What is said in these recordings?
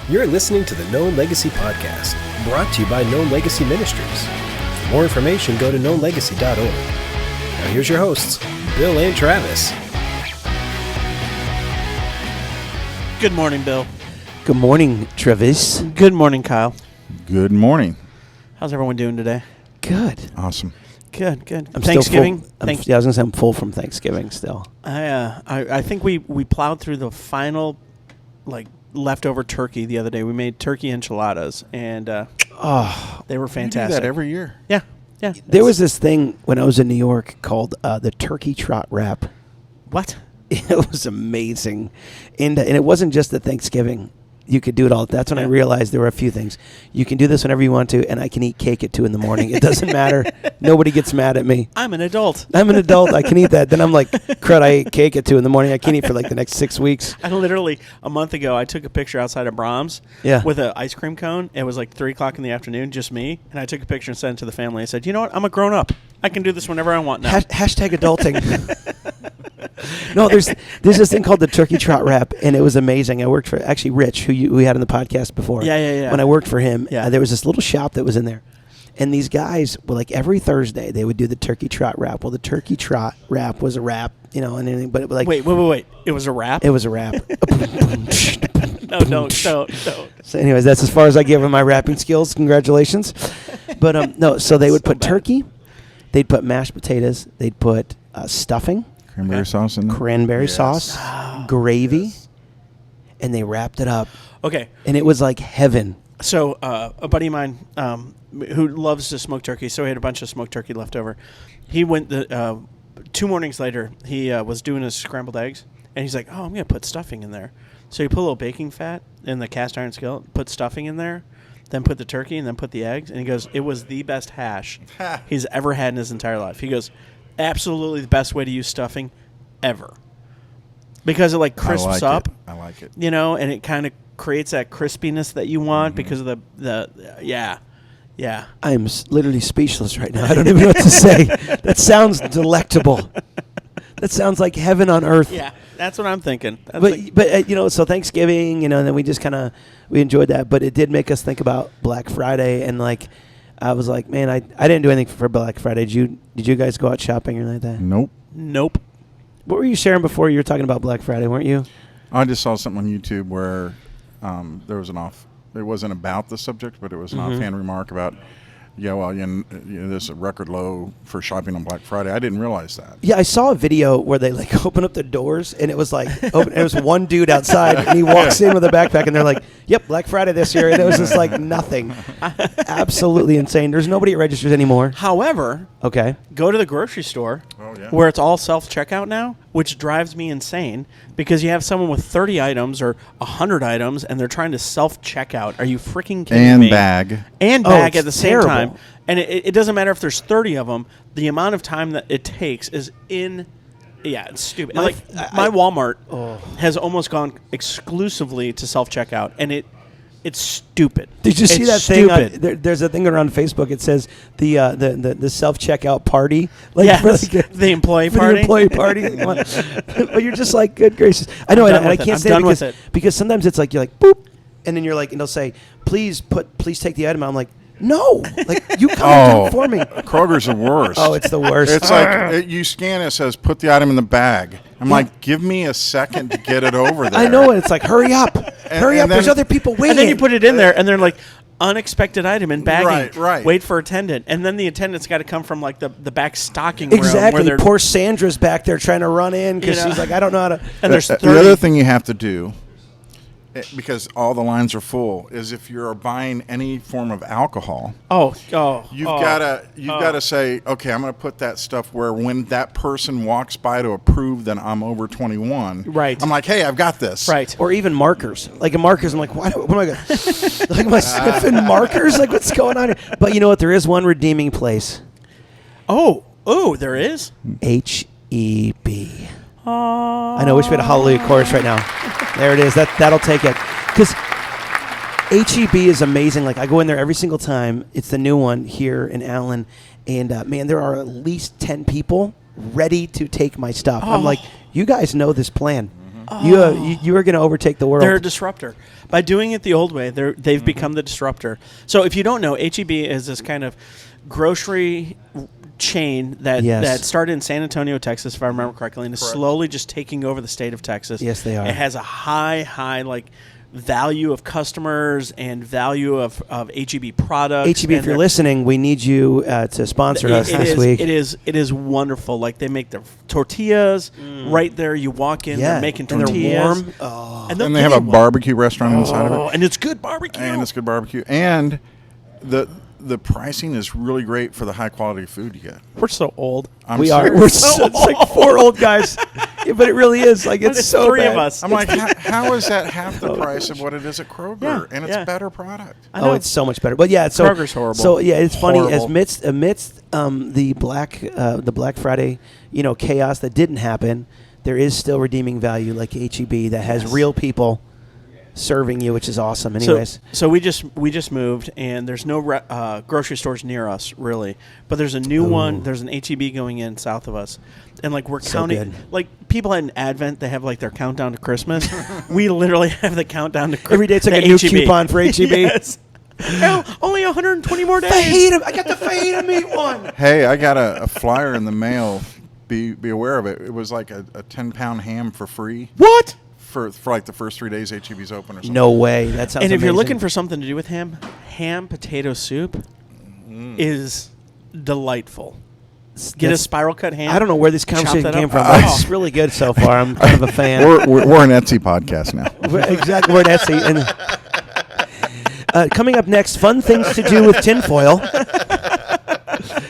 You're listening to the Known Legacy Podcast, brought to you by Known Legacy Ministries. For more information, go to knownlegacy.org. Now here's your hosts, Bill and Travis. Good morning, Bill. Good morning, Travis. Good morning, Kyle. Good morning. How's everyone doing today? Good. Awesome. Good. I'm Thanksgiving. Still full. I was gonna say I'm full from Thanksgiving still. I think we plowed through the final leftover turkey the other day. We made turkey enchiladas, and they were fantastic. You do that every year. Yeah. There was this thing when I was in New York called the turkey trot wrap. What? It was amazing, and it wasn't just at Thanksgiving. You could do it all. That's when I realized there were a few things. You can do this whenever you want to, and I can eat cake at 2 a.m. It doesn't matter. Nobody gets mad at me. I'm an adult. I'm an adult. I can eat that. Then I'm like, crud, I ate cake at 2 a.m. I can't eat for the next 6 weeks. I literally, a month ago, I took a picture outside of Brahms with an ice cream cone. It was 3 o'clock in the afternoon, just me. And I took a picture and sent it to the family. I said, you know what? I'm a grown up. I can do this whenever I want now. Hashtag adulting. No, there's this thing called the turkey trot wrap, and it was amazing. I worked for actually Rich, who we had on the podcast before. Yeah. When I worked for him, there was this little shop that was in there, and these guys were every Thursday they would do the turkey trot wrap. Well, the turkey trot wrap was a wrap, and anything, but it was wait. It was a wrap. It was a wrap. No, don't. So, anyways, that's as far as I give them my rapping skills. Congratulations. But no, so they would put turkey, they'd put mashed potatoes, they'd put stuffing. Cranberry sauce in there? Cranberry sauce, gravy, and they wrapped it up. Okay. And it was like heaven. So a buddy of mine who loves to smoke turkey, so he had a bunch of smoked turkey left over. He went 2 mornings later, he was doing his scrambled eggs, and he's like, oh, I'm going to put stuffing in there. So he put a little baking fat in the cast iron skillet, put stuffing in there, then put the turkey, and then put the eggs. And he goes, it was the best hash he's ever had in his entire life. He goes, absolutely the best way to use stuffing ever. Because it crisps up. I like it. And it kind of creates that crispiness that you want because of the I'm literally speechless right now. I don't even know what to say. That sounds delectable. That sounds like heaven on earth. Yeah, that's what I'm thinking. But so Thanksgiving, and then we just we enjoyed that. But it did make us think about Black Friday, and I was like, man, I didn't do anything for Black Friday. Did you guys go out shopping or anything like that? Nope. What were you sharing before? You were talking about Black Friday, weren't you? I just saw something on YouTube where there was it wasn't about the subject, but it was an offhand remark about, this is a record low for shopping on Black Friday. I didn't realize that. Yeah, I saw a video where they open up the doors, and it was it was one dude outside, and he walks in with a backpack, and they're like, yep, Black Friday this year. And it was just nothing. Absolutely insane. There's nobody at registers anymore. However, go to the grocery store where it's all self-checkout now, which drives me insane because you have someone with 30 items or 100 items, and they're trying to self-checkout. Are you freaking kidding me? And bag at the same time. And it doesn't matter if there's 30 of them. The amount of time that it takes is it's stupid. My Walmart has almost gone exclusively to self-checkout, and it's stupid. Did you see that thing? There's a thing around Facebook. It says the self-checkout party. The employee party. The employee party. But you're just good gracious. I know, and I can't say it because sometimes it's you're boop, and then you're and they'll say, please take the item out. I'm like, no, you come and do it for me. Kroger's the worst. Oh, it's the worst. It's you scan it, says put the item in the bag. I'm give me a second to get it over there. I know it. It's hurry up, hurry up. There's other people waiting. And then you put it in there, and they're unexpected item in bagging. Right. Wait for attendant, and then the attendant's got to come from the back stocking room. Exactly. Poor Sandra's back there trying to run in because she's I don't know how to. And there's 30. The other thing you have to do, because all the lines are full, is if you're buying any form of alcohol, you've got to say, okay, I'm going to put that stuff where when that person walks by to approve that I'm over 21, right? I'm hey, I've got this, right? Or even markers, markers. I'm what am I going? Am I sniffing markers? What's going on here? But you know what? There is one redeeming place. Oh, there is HEB. I know. Wish we had a hallelujah chorus right now. There it is. That'll take it. Because HEB is amazing. I go in there every single time. It's the new one here in Allen. And, man, there are at least 10 people ready to take my stuff. I'm you guys know this plan. You are going to overtake the world. They're a disruptor. By doing it the old way, they've become the disruptor. So if you don't know, H-E-B is this kind of grocery chain that started in San Antonio, Texas, if I remember correctly, and is slowly just taking over the state of Texas. Yes, they are. It has a high like value of customers and value of H-E-B products. H-E-B, if you're listening, we need you to sponsor us this week. It is wonderful. Like they make their tortillas right there. You walk in, they're making tortillas. And they're warm. Oh. And they have a barbecue restaurant inside of it. And it's good barbecue. And the pricing is really great for the high quality food you get. We're so old. We are. We're so it's like 4 old guys. Yeah, but it really is. Like it's so 3 bad. of us. I'm like, how is that half the price of what it is at Kroger? Yeah, and it's better product. Oh, it's so much better. But yeah, so Kroger's horrible. So yeah, it's funny amidst the Black Friday, chaos that didn't happen, there is still redeeming value like H-E-B that has real people serving you, which is awesome. Anyways, so we just moved, and there's no grocery stores near us really, but there's a new one. There's an H-E-B going in south of us, and like we're counting. Like people in Advent, they have like their countdown to Christmas. We literally have the countdown to Christmas. Every day it's like a new H-E-B. coupon for H-E-B. Yes. Only 120 more days. I got the fajita meat one. Hey, I got a flyer in the mail. Be aware of it. It was like a 10-pound ham for free. What? For like the first 3 days HEB's open or something. No way. That sounds And if amazing. you're looking for something to do with ham potato soup is delightful. Get a spiral cut ham. I don't know where this conversation came from, but it's really good so far. I'm kind of a fan. We're an Etsy podcast now. Exactly. We're an Etsy. And coming up next, fun things to do with tinfoil.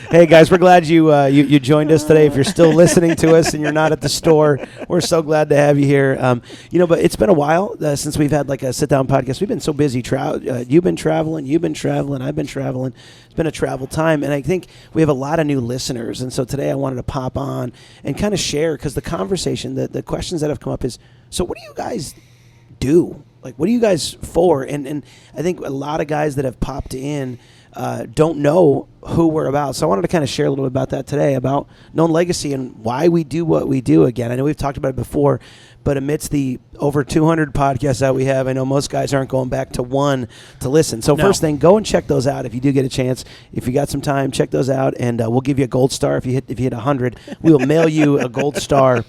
Hey guys, we're glad you joined us today. If you're still listening to us and you're not at the store, we're so glad to have you here. But it's been a while since we've had like a sit down podcast. We've been so busy. You've been traveling, I've been traveling. It's been a travel time, and I think we have a lot of new listeners. And so today I wanted to pop on and kind of share, because the conversation, the questions that have come up is, so what do you guys do? Like, what are you guys for? And I think a lot of guys that have popped in don't know who we're about. So I wanted to kind of share a little bit about that today, about Known Legacy and why we do what we do. Again, I know we've talked about it before, but amidst the over 200 podcasts that we have, I know most guys aren't going back to one to listen. So first thing, go and check those out if you do get a chance. If you got some time, check those out, and we'll give you a gold star if you hit 100. We will mail you a gold star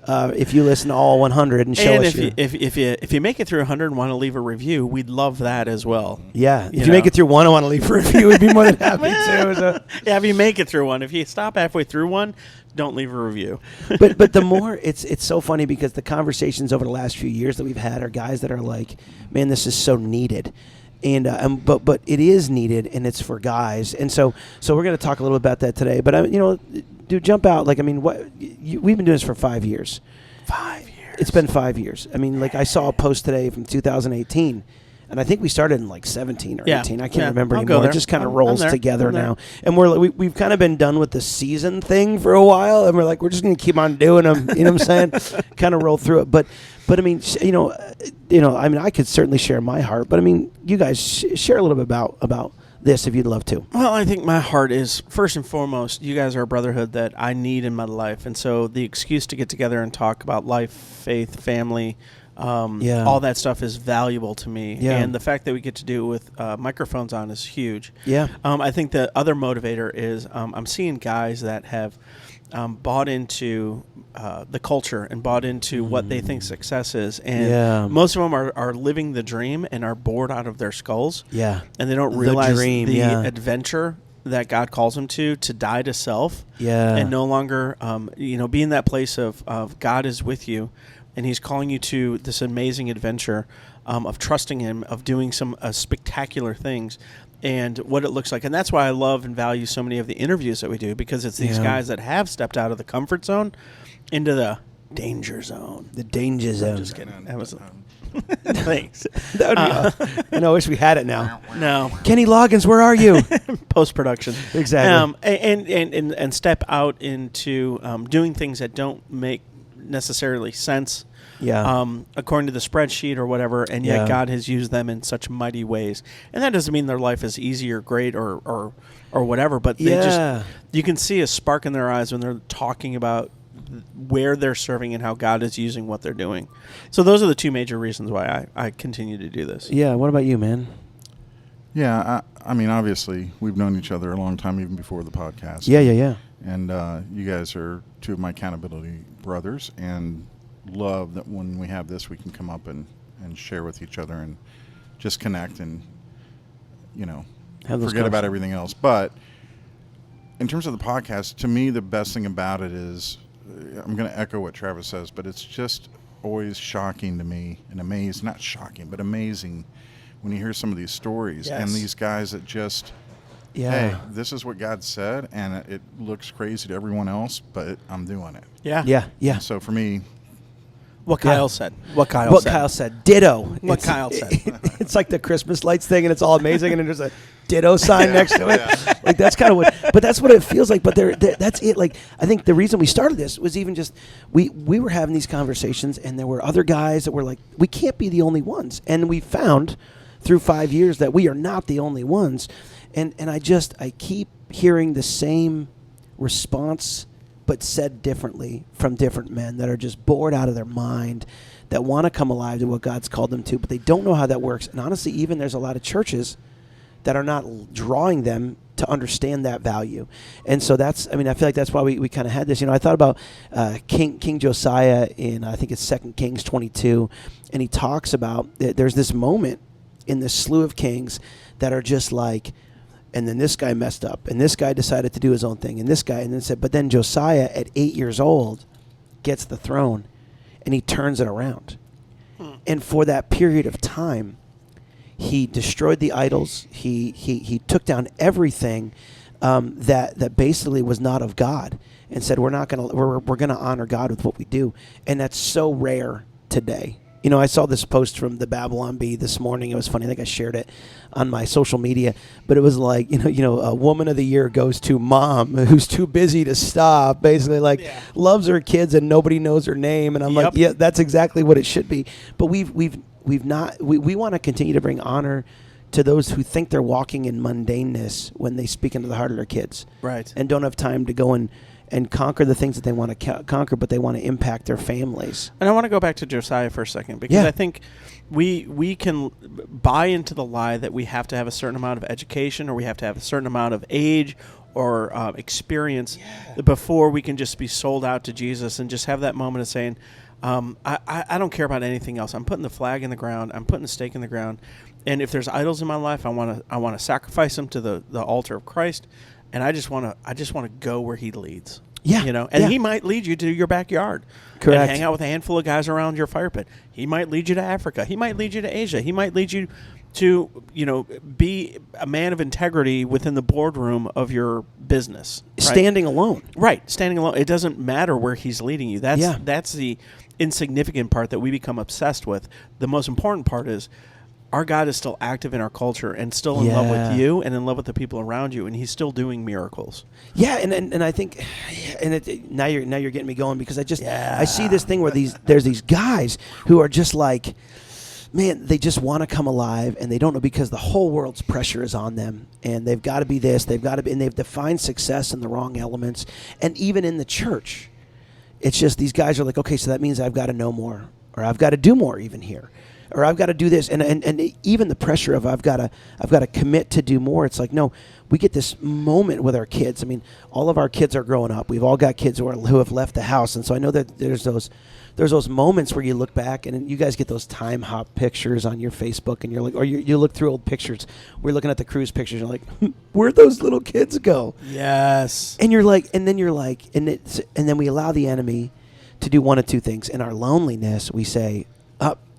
if you listen to all 100 and show us. And if you make it through 100 and want to leave a review, we'd love that as well. Yeah, if you make it through one and want to leave a review, we'd be more than happy to. So. Yeah, if you make it through one. If you stop halfway through one, don't leave a review. but the more, it's so funny, because the conversations over the last few years that we've had are guys that are like, man, this is so needed. And but it is needed, and it's for guys. And so we're going to talk a little about that today. But dude, jump out. Like, I mean, we've been doing this for 5 years. 5 years. It's been 5 years. I mean, like, I saw a post today from 2018. And I think we started in like 17 or 18. I can't remember anymore. It just kind of rolls together now. And we've kind of been done with the season thing for a while, and we're like, we're just going to keep on doing them. You know what I'm saying? Kind of roll through it. But I mean, I mean, I could certainly share my heart. But I mean, you guys share a little bit about this if you'd love to. Well, I think my heart is, first and foremost, you guys are a brotherhood that I need in my life. And so the excuse to get together and talk about life, faith, family, all that stuff is valuable to me. Yeah. And the fact that we get to do it with microphones on is huge. Yeah. I think the other motivator is I'm seeing guys that have bought into the culture and bought into what they think success is. And most of them are living the dream and are bored out of their skulls. Yeah. And they don't realize the adventure that God calls them to die to self. Yeah. And no longer, be in that place of God is with you. And he's calling you to this amazing adventure of trusting him, of doing some spectacular things, and what it looks like. And that's why I love and value so many of the interviews that we do, because it's these guys that have stepped out of the comfort zone into the danger zone. The danger zone. I'm just kidding. That was thanks. I wish we had it now. No. Kenny Loggins, where are you? Post-production. Exactly. And step out into doing things that don't make necessarily sense according to the spreadsheet or whatever, and yet God has used them in such mighty ways. And that doesn't mean their life is easy or great or whatever, but they just, you can see a spark in their eyes when they're talking about where they're serving and how God is using what they're doing. So those are the two major reasons why I continue to do this. Yeah. What about you, man? Yeah, I mean, obviously, we've known each other a long time, even before the podcast. Yeah. And you guys are two of my accountability brothers, and love that when we have this, we can come up and share with each other and just connect and, forget about everything else. But in terms of the podcast, to me, the best thing about it is, I'm going to echo what Travis says, but it's just always shocking to me and amazing, not shocking, but amazing when you hear some of these stories and these guys that just, hey, this is what God said, and it looks crazy to everyone else, but I'm doing it. Yeah. And so for me, what Kyle said. Kyle said. Ditto. What Kyle said. It's like the Christmas lights thing, and it's all amazing, and then there's a ditto sign next to it. Like, that's kind of what, but that's what it feels like. But that's it. Like, I think the reason we started this was even just, we were having these conversations, and there were other guys that were like, we can't be the only ones. And we found through 5 years that we are not the only ones. And I keep hearing the same response, but said differently, from different men that are just bored out of their mind, that want to come alive to what God's called them to, but they don't know how that works. And honestly, even there's a lot of churches that are not drawing them to understand that value. And so I feel like that's why we kind of had this. I thought about King Josiah in, I think it's 2 Kings 22, and he talks about there's this moment in the slew of kings that are just like, and then this guy messed up, and this guy decided to do his own thing, and this guy, and then said, but then Josiah at 8 years old gets the throne, and he turns it around. And for that period of time, he destroyed the idols. He took down everything that basically was not of God, and said, we're gonna honor God with what we do. And that's so rare today. I saw this post from the Babylon Bee this morning. It was funny. I think I shared it on my social media. But it was like, a woman of the year goes to mom who's too busy to stop, basically loves her kids and nobody knows her name. And I'm like, yeah, that's exactly what it should be. But we want to continue to bring honor to those who think they're walking in mundaneness when they speak into the heart of their kids. Right. And don't have time to go and conquer the things that they want to conquer, but they want to impact their families. And I want to go back to Josiah for a second, because I think we can buy into the lie that we have to have a certain amount of education, or we have to have a certain amount of age or experience before we can just be sold out to Jesus and just have that moment of saying, I don't care about anything else. I'm putting the flag in the ground. I'm putting the stake in the ground. And if there's idols in my life, I want to sacrifice them to the altar of Christ. And I just want to go where he leads. Yeah. And he might lead you to your backyard. Correct. And hang out with a handful of guys around your fire pit. He might lead you to Africa. He might lead you to Asia. He might lead you to, be a man of integrity within the boardroom of your business. Right? Standing alone. Right. Standing alone. It doesn't matter where he's leading you. That's the insignificant part that we become obsessed with. The most important part is, our God is still active in our culture and still in love with you and in love with the people around you, and he's still doing miracles. Yeah, and I think, now you're getting me going, because I see this thing where there's these guys who are just like, man, they just want to come alive, and they don't know, because the whole world's pressure is on them, and they've got to be this, they've got to be, and they've defined success in the wrong elements, and even in the church, it's just these guys are like, okay, so that means I've got to know more, or I've got to do more even here. Or I've got to do this, and even the pressure of I've got to commit to do more. It's like, no, we get this moment with our kids. I mean, all of our kids are growing up. We've all got kids who have left the house, and so I know that there's those moments where you look back, and you guys get those time hop pictures on your Facebook, and you're like, or you look through old pictures. We're looking at the cruise pictures, and you're like, where'd those little kids go? Yes. And you're like, and then then we allow the enemy to do one of two things. In our loneliness, we say,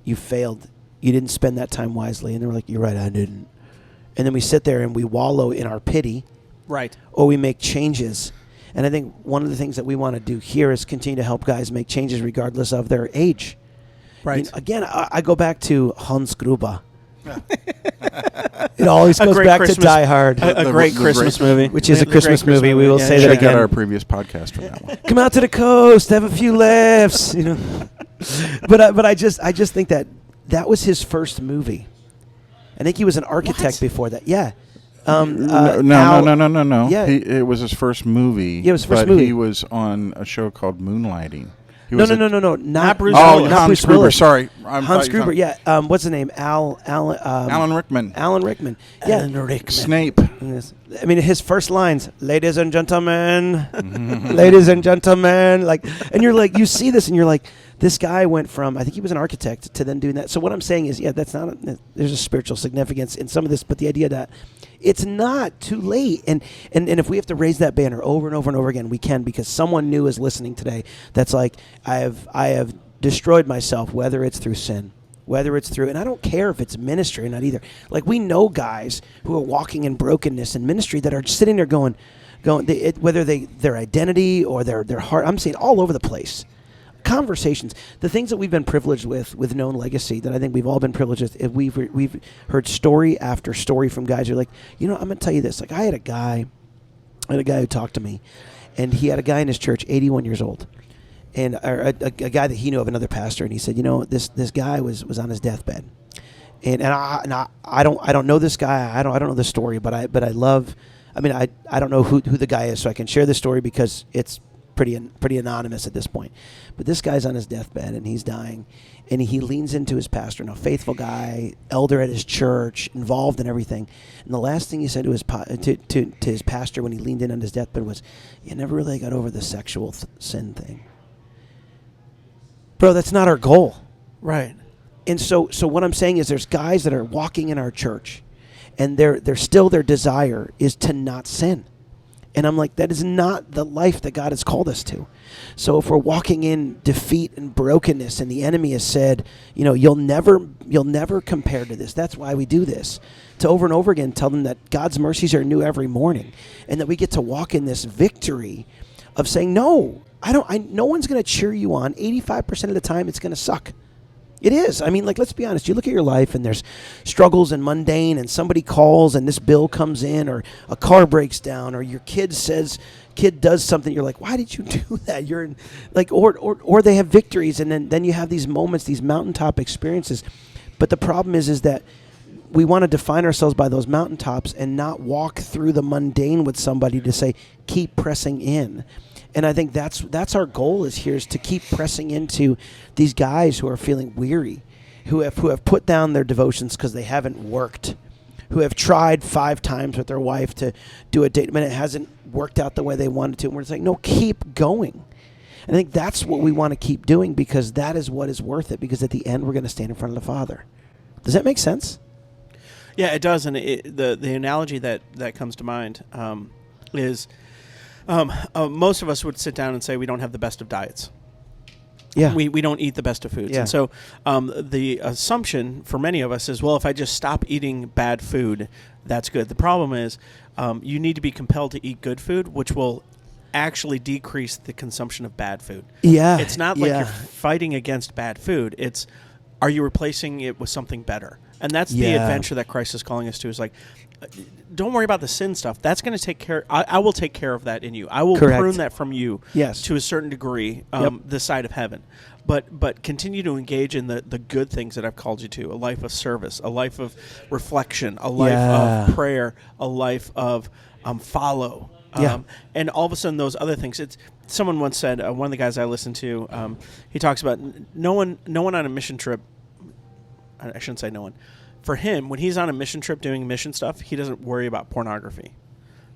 you failed. You didn't spend that time wisely. And they're like, you're right, I didn't. And then we sit there and we wallow in our pity. Right. Or we make changes. And I think one of the things that we want to do here is continue to help guys make changes regardless of their age. Right. Again, I go back to Hans Gruber. It always goes back to Die Hard. A great Christmas movie. Which is a Christmas movie. We will say that again. Check out our previous podcast for that one. Come out to the coast, have a few laughs, But I just think that was his first movie. I think he was an architect before that. Yeah. No. Yeah. It was his first movie. Yeah, it was his first movie. He was on a show called Moonlighting. No, not Bruce Willis. Willis. Hans Gruber. Sorry, Hans Gruber. Yeah. What's the name? Alan Rickman. Alan Rickman. Yeah. Alan Rickman. Snape. I mean, his first lines, "Ladies and gentlemen, ladies and gentlemen," and you're like, you see this, and you're like, this guy went from, I think he was an architect, to then doing that. So what I'm saying is, that's not. There's a spiritual significance in some of this, but the idea that it's not too late, and if we have to raise that banner over and over and over again, we can, because someone new is listening today. That's like, I have destroyed myself, whether it's through sin, whether it's through, and I don't care if it's ministry or not either. Like, we know guys who are walking in brokenness in ministry that are sitting there going, whether their identity or their heart, I'm saying all over the place. Conversations, the things that we've been privileged with Known Legacy, that I think we've all been privileged with. We've heard story after story from guys who are like, I'm going to tell you this. Like, I had a guy who talked to me, and he had a guy in his church, 81 years old, and a guy that he knew of, another pastor, and he said, this guy was on his deathbed, and I don't know this guy, I don't know the story, but I don't know who the guy is, so I can share this story because it's pretty anonymous at this point. But this guy's on his deathbed and he's dying, and he leans into his pastor, a faithful guy, elder at his church, involved in everything. And the last thing he said to his pastor when he leaned in on his deathbed was, "You never really got over the sexual sin thing." Bro, that's not our goal. Right. And so what I'm saying is, there's guys that are walking in our church, and their desire is to not sin. And I'm like, that is not the life that God has called us to. So if we're walking in defeat and brokenness, and the enemy has said, you'll never compare to this. That's why we do this. To over and over again tell them that God's mercies are new every morning, and that we get to walk in this victory of saying, no one's going to cheer you on. 85% of the time it's going to suck. It is. I mean, let's be honest. You look at your life, and there's struggles and mundane, and somebody calls, and this bill comes in, or a car breaks down, or your kid does something. You're like, why did you do that? You're in, or they have victories, and then you have these moments, these mountaintop experiences. But the problem is that we want to define ourselves by those mountaintops and not walk through the mundane with somebody to say, keep pressing in. And I think that's our goal is to keep pressing into these guys who are feeling weary, who have put down their devotions because they haven't worked, who have tried 5 times with their wife to do a date, but it hasn't worked out the way they wanted to. And we're saying, no, keep going. And I think that's what we want to keep doing, because that is what is worth it, because at the end we're going to stand in front of the Father. Does that make sense? Yeah, it does. And the analogy that comes to mind is... most of us would sit down and say we don't have the best of diets. Yeah. We don't eat the best of foods. Yeah. And so the assumption for many of us is, well, if I just stop eating bad food, that's good. The problem is you need to be compelled to eat good food, which will actually decrease the consumption of bad food. Yeah. It's not like you're fighting against bad food. It's, are you replacing it with something better? And that's the adventure that Christ is calling us to, is like, don't worry about the sin stuff. That's going to take care. I will take care of that in you. I will prune that from you to a certain degree, this side of heaven. But continue to engage in the good things that I've called you to, a life of service, a life of reflection, a life of prayer, a life of follow. And all of a sudden those other things, someone once said, one of the guys I listened to, he talks about no one on a mission trip, I shouldn't say no one. For him, when he's on a mission trip doing mission stuff, he doesn't worry about pornography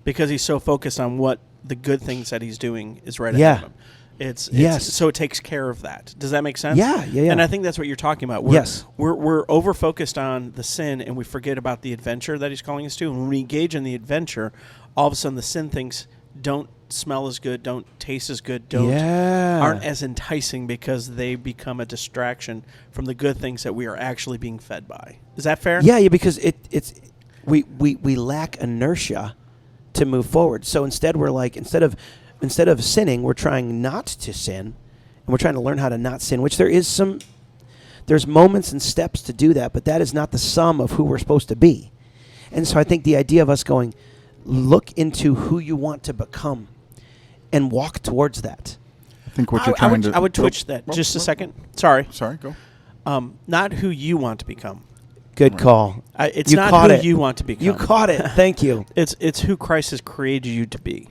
because he's so focused on what the good things that he's doing is right ahead of him. It's so it takes care of that. Does that make sense? Yeah. And I think that's what you're talking about. We're over focused on the sin, and we forget about the adventure that he's calling us to. And when we engage in the adventure, all of a sudden the sin things don't smell as good, don't taste as good, aren't as enticing, because they become a distraction from the good things that we are actually being fed by. Is that fair? Yeah, because we lack inertia to move forward. So instead we're like, instead of sinning, we're trying not to sin, and we're trying to learn how to not sin, which there's moments and steps to do that, but that is not the sum of who we're supposed to be. And so I think the idea of us going, look into who you want to become and walk towards that. I think what you're trying to... I would twitch that just a second. Sorry, go. not who you want to become. Good call. It's not who you want to become. You caught it. Thank you. It's who Christ has created you to be.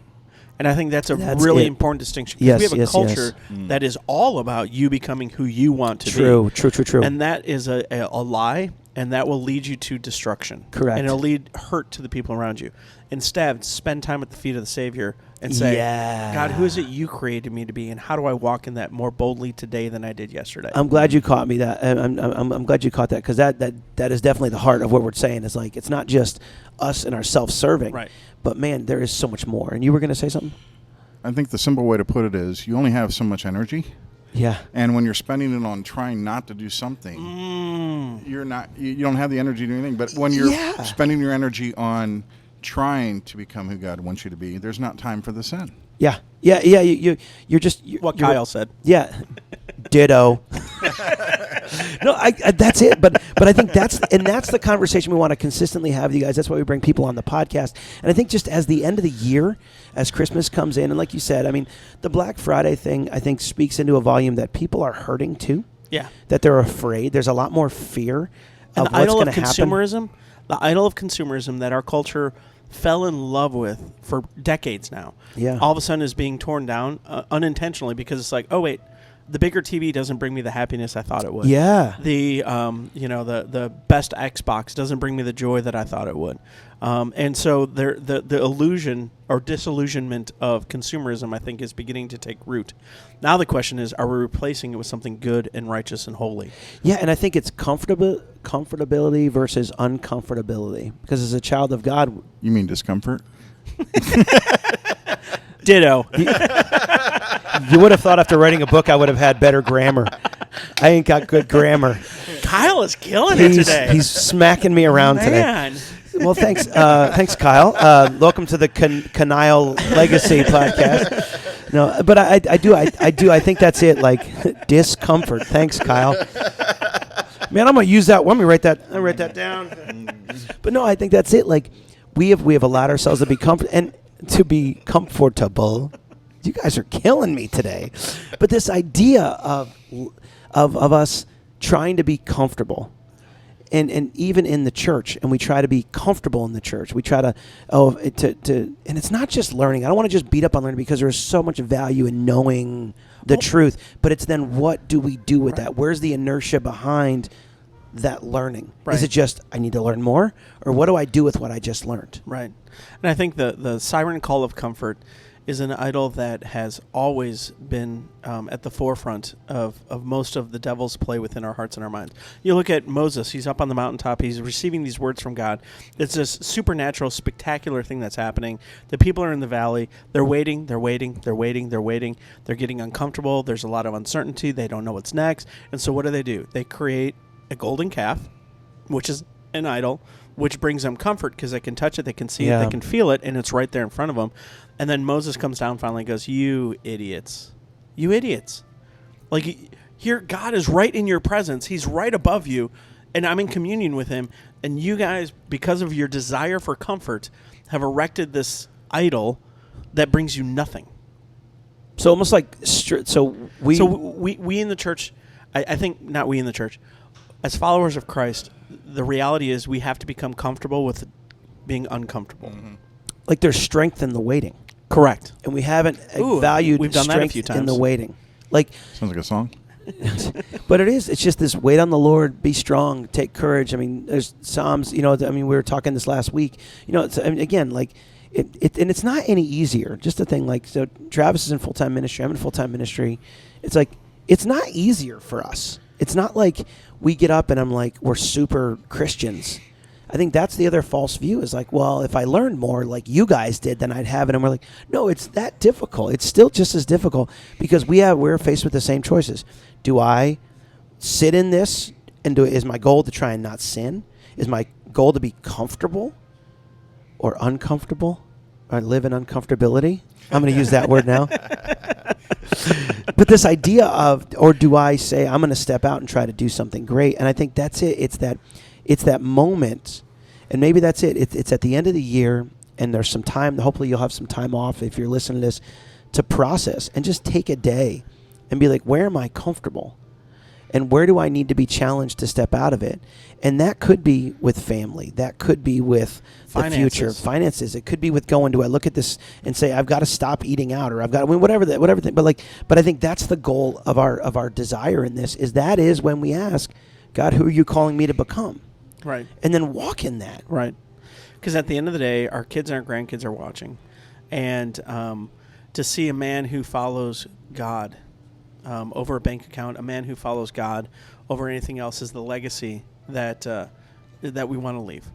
And I think that's really important distinction. Because we have a culture that is all about you becoming who you want to be. True. And that is a lie, and that will lead you to destruction. Correct. And it'll lead hurt to the people around you. Instead, spend time at the feet of the Savior and say, God, who is it you created me to be, and how do I walk in that more boldly today than I did yesterday? I'm glad you caught me that. I'm glad you caught that, because that is definitely the heart of what we're saying. Is like, it's not just us and our self-serving. Right. But, man, there is so much more. And you were going to say something? I think the simple way to put it is you only have so much energy. Yeah. And when you're spending it on trying not to do something, you don't have the energy to do anything. But when you're spending your energy on trying to become who God wants you to be, there's not time for the sin. Yeah. You're just... what Kyle said. Yeah. Ditto. No, that's it. But I think that's the conversation we want to consistently have with you guys. That's why we bring people on the podcast. And I think just as the end of the year, as Christmas comes in, and like you said, I mean, the Black Friday thing, I think, speaks into a volume that people are hurting too. Yeah. That they're afraid. There's a lot more fear of what's going to happen. The idol of consumerism that our culture fell in love with for decades now. Yeah. All of a sudden is being torn down unintentionally, because it's like, oh, wait, the bigger TV doesn't bring me the happiness I thought it would. Yeah. The the best Xbox doesn't bring me the joy that I thought it would. And so the illusion or disillusionment of consumerism, I think, is beginning to take root. Now the question is, are we replacing it with something good and righteous and holy? Yeah, and I think it's comfortability versus uncomfortability. Because as a child of God... You mean discomfort? Ditto. You would have thought after writing a book I would have had better grammar. I ain't got good grammar. Kyle is killing it today. He's smacking me around today. Well, thanks, Kyle. Welcome to the Canile Legacy podcast. No, but I do. I think that's it. Like discomfort. Thanks, Kyle. Man, I'm gonna use that. Let me write that down. But no, I think that's it. Like we have allowed ourselves to be comfortable. You guys are killing me today. But this idea of us trying to be comfortable. And even in the church, and we try to be comfortable in the church. We try to and it's not just learning. I don't want to just beat up on learning, because there's so much value in knowing the truth. But it's then, what do we do with that? Where's the inertia behind that learning? Right. Is it just, I need to learn more? Or what do I do with what I just learned? Right. And I think the siren call of comfort is an idol that has always been at the forefront of most of the devil's play within our hearts and our minds. You look at Moses, he's up on the mountaintop, he's receiving these words from God. It's this supernatural, spectacular thing that's happening. The people are in the valley, they're waiting, they're getting uncomfortable, there's a lot of uncertainty, they don't know what's next. And so what do? They create a golden calf, which is an idol, which brings them comfort because they can touch it, they can see it, they can feel it, and it's right there in front of them. And then Moses comes down finally and goes, you idiots. Like, here, God is right in your presence. He's right above you, and I'm in communion with him. And you guys, because of your desire for comfort, have erected this idol that brings you nothing. So almost like, we in the church, I think, not we in the church, as followers of Christ, the reality is we have to become comfortable with being uncomfortable. Mm-hmm. Like there's strength in the waiting. Correct. And we haven't valued we've done strength that a few times. in the waiting. Like sounds like a song. But it's just this wait on the Lord, be strong, take courage. I mean, there's Psalms, we were talking this last week. Again, like it's not any easier. Just a thing like, so Travis is in full-time ministry, I'm in full-time ministry. It's like, it's not easier for us. It's not like we get up and I'm like, we're super Christians. I think that's the other false view is like, well, if I learned more like you guys did, then I'd have it. And we're like, no, it's that difficult. It's still just as difficult because we're faced with the same choices. Do I sit in this and is my goal to try and not sin? Is my goal to be comfortable or uncomfortable or live in uncomfortability? I'm going to use that word now. But this idea of, or do I say I'm going to step out and try to do something great? And I think that's it. It's that moment, and maybe that's it. It's at the end of the year, and there's some time. Hopefully you'll have some time off if you're listening to this to process and just take a day and be like, where am I comfortable? And where do I need to be challenged to step out of it? And that could be with family. That could be with the future. Finances. It could be with going, do I look at this and say, I've got to stop eating out, or I've got, whatever thing. But I think that's the goal of our desire in this, is when we ask, God, who are you calling me to become? Right. And then walk in that. Right. Because at the end of the day, our kids and our grandkids are watching. And to see a man who follows God over a bank account, a man who follows God over anything else, is the legacy that we want to leave.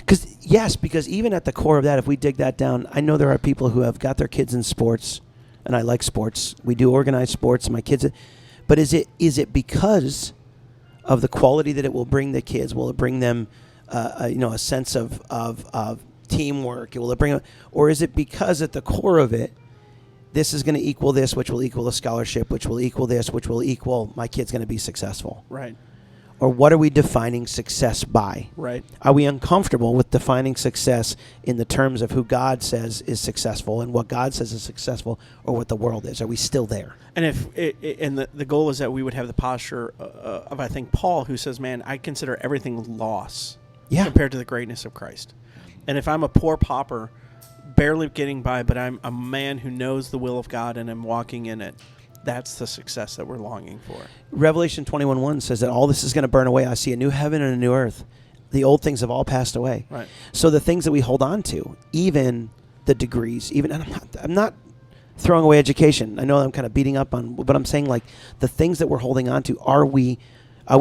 Because even at the core of that, if we dig that down, I know there are people who have got their kids in sports, and I like sports. We do organized sports, my kids. But is it because of the quality that it will bring the kids? Will it bring them, a sense of teamwork? Will it bring, or is it because at the core of it, this is going to equal this, which will equal a scholarship, which will equal this, which will equal my kid's going to be successful? Right. Or what are we defining success by? Right. Are we uncomfortable with defining success in the terms of who God says is successful and what God says is successful, or what the world is? Are we still there? And the goal is that we would have the posture of, I think, Paul, who says, man, I consider everything loss compared to the greatness of Christ. And if I'm a poor pauper, barely getting by, but I'm a man who knows the will of God and I'm walking in it, that's the success that we're longing for. Revelation 21:1 says that all this is going to burn away. I see a new heaven and a new earth. The old things have all passed away. Right. So the things that we hold on to, even the degrees, and I'm not throwing away education. I know I'm kind of beating up on, but I'm saying, like, the things that we're holding on to, are we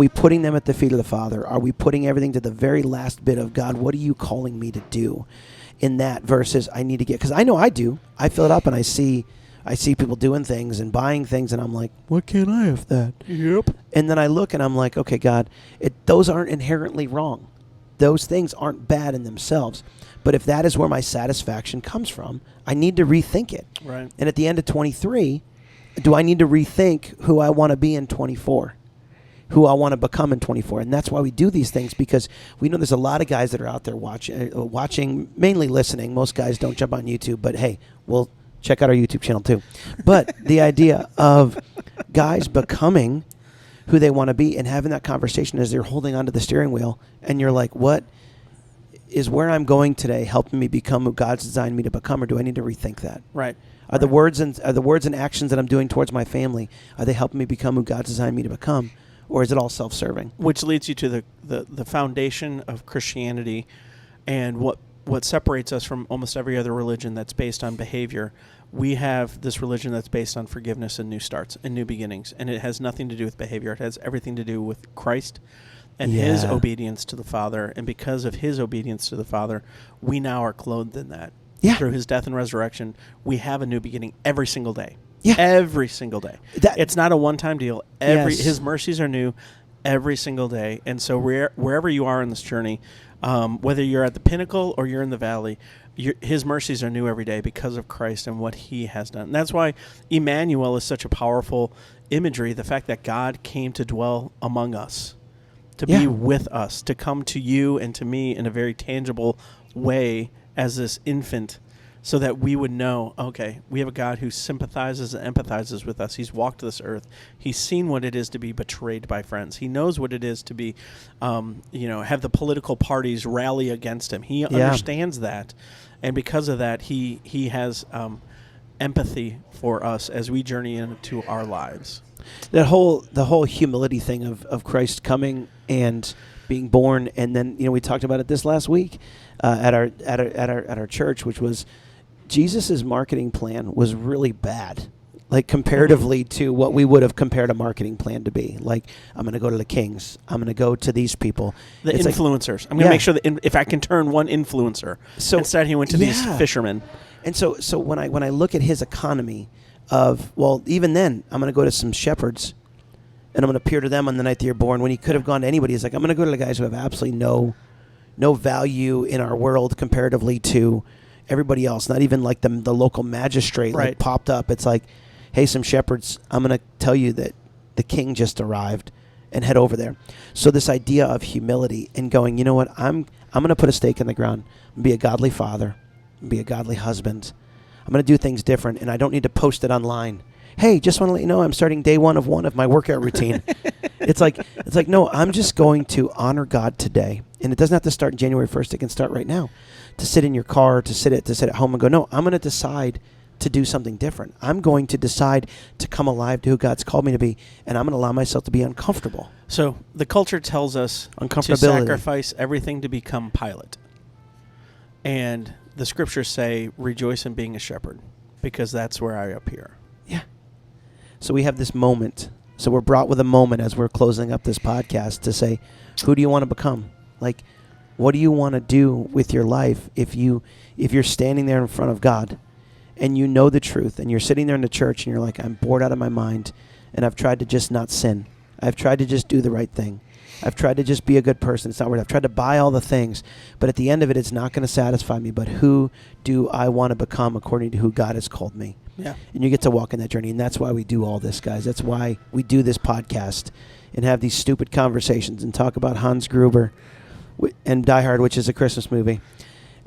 putting them at the feet of the Father? Are we putting everything to the very last bit of, God, what are you calling me to do in that, versus I need to get, because I know I do. I fill it up and I see people doing things and buying things, and I'm like, what can't I have that? Yep. And then I look and I'm like, okay, God, those aren't inherently wrong. Those things aren't bad in themselves. But if that is where my satisfaction comes from, I need to rethink it. Right. And at the end of 23, do I need to rethink who I want to be in 24? Who I want to become in 24. And that's why we do these things, because we know there's a lot of guys that are out there watching, mainly listening. Most guys don't jump on YouTube, but hey, we'll check out our YouTube channel too. But the idea of guys becoming who they want to be and having that conversation as they're holding onto the steering wheel, and you're like, what is where I'm going today helping me become who God's designed me to become, or do I need to rethink that? Right. Are the words and actions that I'm doing towards my family, are they helping me become who God's designed me to become? Or is it all self-serving? Which leads you to the foundation of Christianity, and what separates us from almost every other religion that's based on behavior. We have this religion that's based on forgiveness and new starts and new beginnings, and it has nothing to do with behavior. It has everything to do with Christ and his obedience to the Father, and because of his obedience to the Father, we now are clothed in that. Yeah. Through his death and resurrection, we have a new beginning every single day. Yeah. Every single day. It's not a one-time deal. His mercies are new every single day. And so wherever you are in this journey, whether you're at the pinnacle or you're in the valley, his mercies are new every day because of Christ and what he has done. And that's why Emmanuel is such a powerful imagery, the fact that God came to dwell among us, to be with us, to come to you and to me in a very tangible way as this infant, so that we would know, okay, we have a God who sympathizes and empathizes with us. He's walked this earth. He's seen what it is to be betrayed by friends. He knows what it is to be, have the political parties rally against him. He understands that. And because of that, he has empathy for us as we journey into our lives. The whole humility thing of Christ coming and being born, and then we talked about it this last week at our church, which was Jesus's marketing plan was really bad, like comparatively to what we would have compared a marketing plan to be. Like, I'm going to go to the kings. I'm going to go to these people. The influencers. I'm going to make sure that if I can turn one influencer. So instead, he went to these fishermen. And so when I look at his economy of, well, even then, I'm going to go to some shepherds, and I'm going to appear to them on the night that you're born. When he could have gone to anybody, he's like, I'm going to go to the guys who have absolutely no value in our world comparatively to everybody else. Not even like the local magistrate like popped up. It's like, hey, some shepherds, I'm going to tell you that the king just arrived, and head over there. So this idea of humility and going, you know what, I'm going to put a stake in the ground, be a godly father, be a godly husband. I'm going to do things different, and I don't need to post it online. Hey, just want to let you know I'm starting day one of my workout routine. It's like no, I'm just going to honor God today, and it doesn't have to start January 1st. It can start right now. To sit in your car, to sit at home and go, no, I'm going to decide to do something different. I'm going to decide to come alive to who God's called me to be, and I'm going to allow myself to be uncomfortable. So the culture tells us to sacrifice everything to become Pilate. And the scriptures say, rejoice in being a shepherd, because that's where I appear. Yeah. So we have this moment. So we're brought with a moment as we're closing up this podcast to say, who do you want to become? Like, what do you want to do with your life if you're standing there in front of God and you know the truth and you're sitting there in the church and you're like, I'm bored out of my mind and I've tried to just not sin. I've tried to just do the right thing. I've tried to just be a good person. It's not worth it. I've tried to buy all the things, but at the end of it, it's not going to satisfy me. But who do I want to become according to who God has called me? Yeah. And you get to walk in that journey, and that's why we do all this, guys. That's why we do this podcast and have these stupid conversations and talk about Hans Gruber and Die Hard, which is a Christmas movie,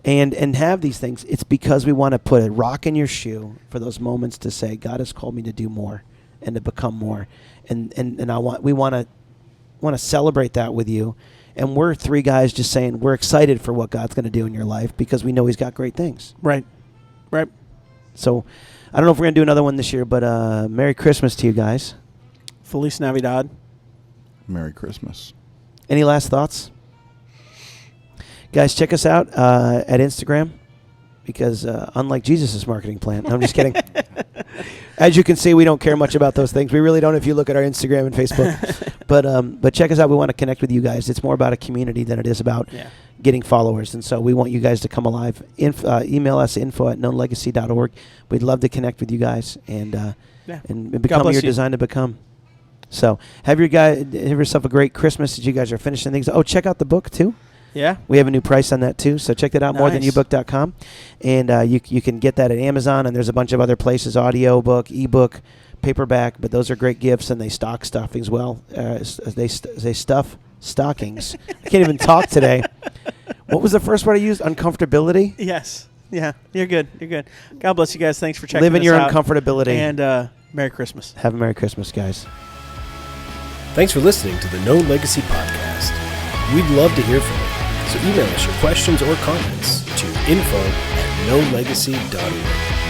and have these things. It's because we want to put a rock in your shoe for those moments to say, God has called me to do more and to become more. And we want to celebrate that with you. And we're three guys just saying we're excited for what God's going to do in your life because we know he's got great things. Right. So I don't know if we're going to do another one this year, but Merry Christmas to you guys. Feliz Navidad. Merry Christmas. Any last thoughts? Guys, check us out at Instagram because unlike Jesus' marketing plan, no, I'm just kidding. As you can see, we don't care much about those things. We really don't if you look at our Instagram and Facebook. But check us out. We want to connect with you guys. It's more about a community than it is about getting followers. And so we want you guys to come alive. Email us info@knownlegacy.org. We'd love to connect with you guys and become who you're designed to become. So have yourself a great Christmas as you guys are finishing things. Oh, check out the book too. Yeah. We have a new price on that too, so check that out, Nice. morethanyobook.com. And you can get that at Amazon, and there's a bunch of other places, audio book, ebook, paperback, but those are great gifts, and they stock stuff as well. They stuff stockings. I can't even talk today. What was the first word I used? Uncomfortability? Yes. Yeah. You're good. God bless you guys. Thanks for checking Live in us your out. uncomfortability. And Merry Christmas. Have a Merry Christmas, guys. Thanks for listening to the Known Legacy Podcast. We'd love to hear from you. So email us your questions or comments to info@knownlegacy.org.